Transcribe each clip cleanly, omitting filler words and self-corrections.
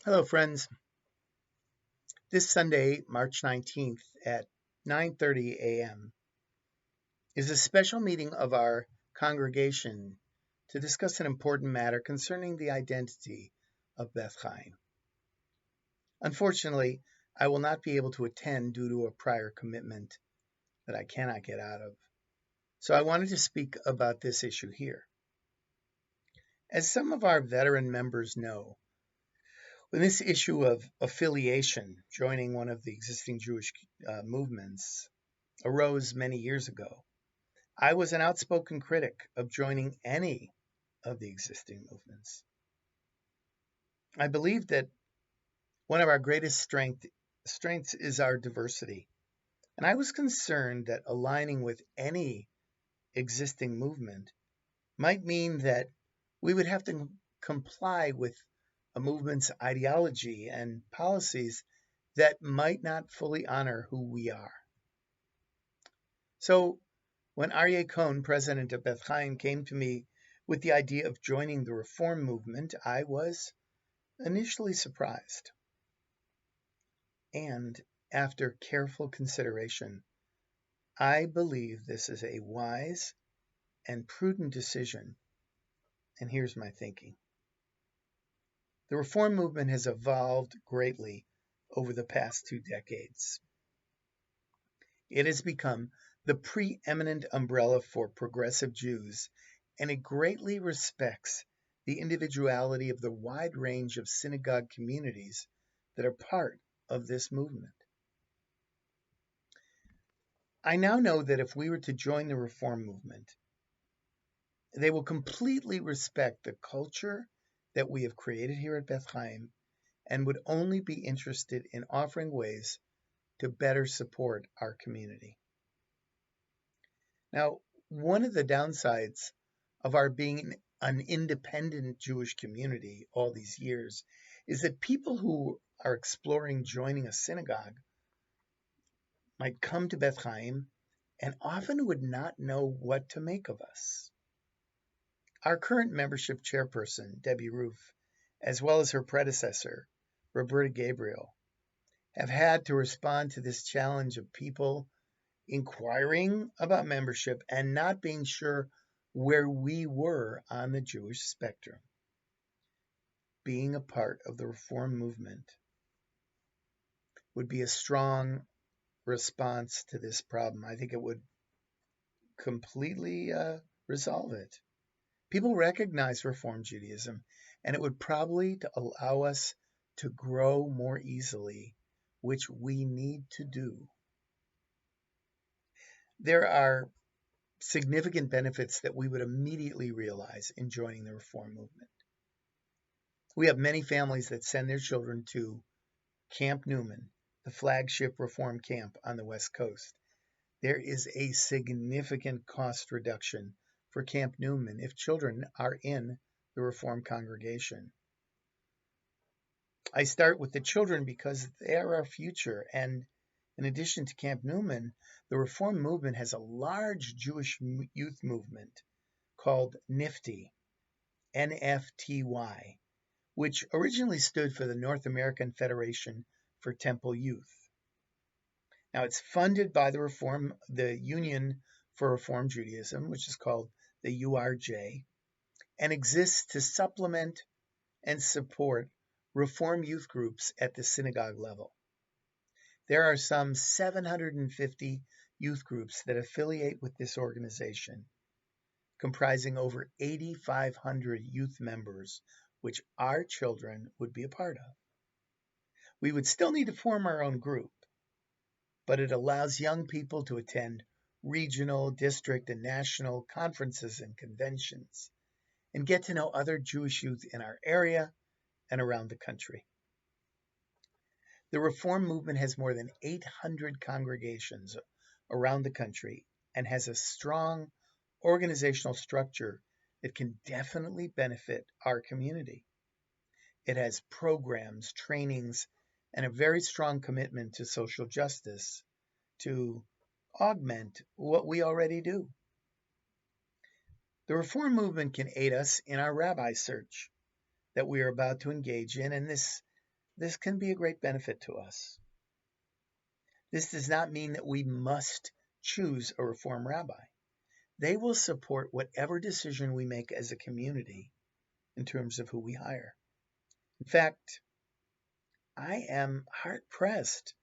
Hello, friends. This Sunday, March 19th at 9:30 a.m. is a special meeting of our congregation to discuss an important matter concerning the identity of Beth Chaim. Unfortunately, I will not be able to attend due to a prior commitment that I cannot get out of. So I wanted to speak about this issue here. As some of our veteran members know, when this issue of affiliation, joining one of the existing Jewish movements, arose many years ago, I was an outspoken critic of joining any of the existing movements. I believe that one of our greatest strengths is our diversity, and I was concerned that aligning with any existing movement might mean that we would have to comply with a movement's ideology and policies that might not fully honor who we are. So when Aryeh Cohn, president of Beth Chaim, came to me with the idea of joining the reform movement, I was initially surprised. And after careful consideration, I believe this is a wise and prudent decision. And here's my thinking. The reform movement has evolved greatly over the past 2 decades. It has become the preeminent umbrella for progressive Jews, and it greatly respects the individuality of the wide range of synagogue communities that are part of this movement. I now know that if we were to join the reform movement, they will completely respect the culture that we have created here at Beth Chaim and would only be interested in offering ways to better support our community. Now, one of the downsides of our being an independent Jewish community all these years is that people who are exploring joining a synagogue might come to Beth Chaim and often would not know what to make of us. Our current membership chairperson, Debbie Roof, as well as her predecessor, Roberta Gabriel, have had to respond to this challenge of people inquiring about membership and not being sure where we were on the Jewish spectrum. Being a part of the reform movement would be a strong response to this problem. I think it would completely resolve it. People recognize Reform Judaism, and it would probably allow us to grow more easily, which we need to do. There are significant benefits that we would immediately realize in joining the Reform movement. We have many families that send their children to Camp Newman, the flagship Reform camp on the West Coast. There is a significant cost reduction for Camp Newman if children are in the Reform congregation. I start with the children because they are our future, and in addition to Camp Newman, the Reform movement has a large Jewish youth movement called NFTY, NFTY, which originally stood for the North American Federation for Temple Youth. Now it's funded by the Union for Reform Judaism, which is called the URJ, and exists to supplement and support Reform youth groups at the synagogue level. There are some 750 youth groups that affiliate with this organization, comprising over 8,500 youth members, which our children would be a part of. We would still need to form our own group, but it allows young people to attend regional, district, and national conferences and conventions and get to know other Jewish youth in our area and around the country. The Reform movement has more than 800 congregations around the country and has a strong organizational structure that can definitely benefit our community. It has programs, trainings, and a very strong commitment to social justice to augment what we already do. The Reform movement can aid us in our rabbi search that we are about to engage in, and this this can be a great benefit to us. This does not mean that we must choose a Reform rabbi. They will support whatever decision we make as a community in terms of who we hire. In fact, I am hard-pressed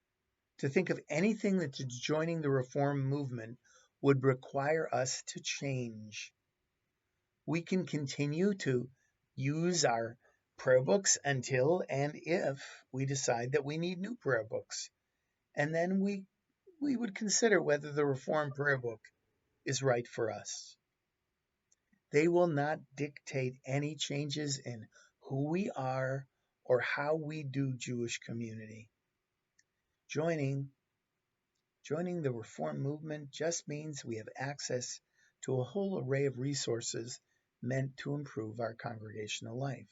to think of anything that joining the Reform movement would require us to change. We can continue to use our prayer books until and if we decide that we need new prayer books. And then we would consider whether the Reform prayer book is right for us. They will not dictate any changes in who we are or how we do Jewish community. Joining the Reform movement just means we have access to a whole array of resources meant to improve our congregational life.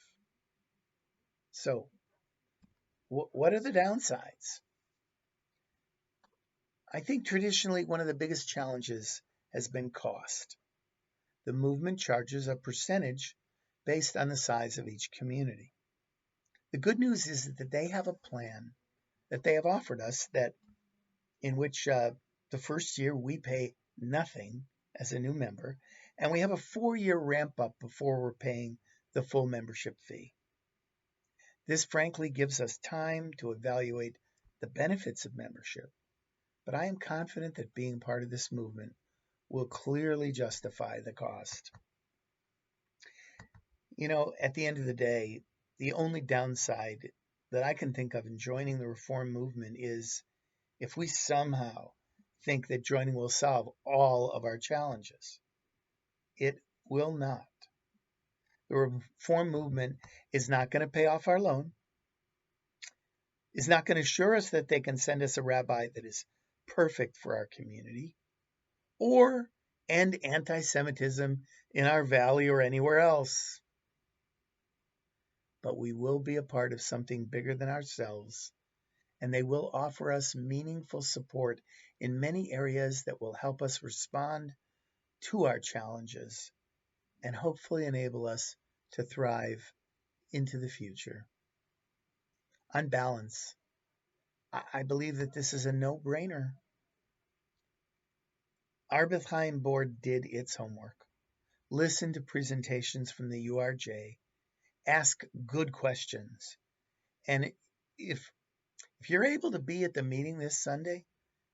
So, what are the downsides? I think traditionally one of the biggest challenges has been cost. The movement charges a percentage based on the size of each community. The good news is that they have a plan that they have offered us that in which the first year we pay nothing as a new member, and we have a 4-year ramp up before we're paying the full membership fee. This frankly gives us time to evaluate the benefits of membership, but I am confident that being part of this movement will clearly justify the cost. At the end of the day, the only downside that I can think of in joining the Reform movement is if we somehow think that joining will solve all of our challenges. It will not. The Reform movement is not going to pay off our loan, is not going to assure us that they can send us a rabbi that is perfect for our community, or end anti-Semitism in our valley or anywhere else. But we will be a part of something bigger than ourselves, and they will offer us meaningful support in many areas that will help us respond to our challenges and hopefully enable us to thrive into the future. On balance, I believe that this is a no-brainer. Our Beth Chaim board did its homework, listened to presentations from the URJ, ask good questions, and if you're able to be at the meeting this Sunday,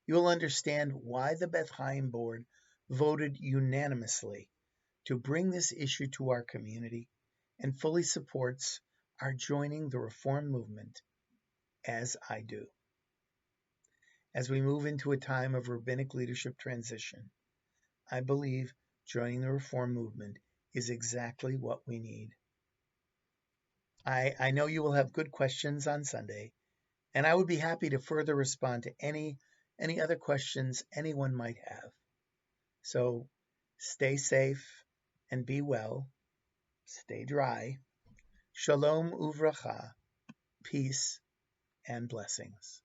you will understand why the Beth Chaim board voted unanimously to bring this issue to our community and fully supports our joining the Reform movement, as I do. As we move into a time of rabbinic leadership transition, I believe joining the Reform movement is exactly what we need. I know you will have good questions on Sunday, and I would be happy to further respond to any other questions anyone might have. So stay safe and be well. Stay dry. Shalom uvracha, peace and blessings.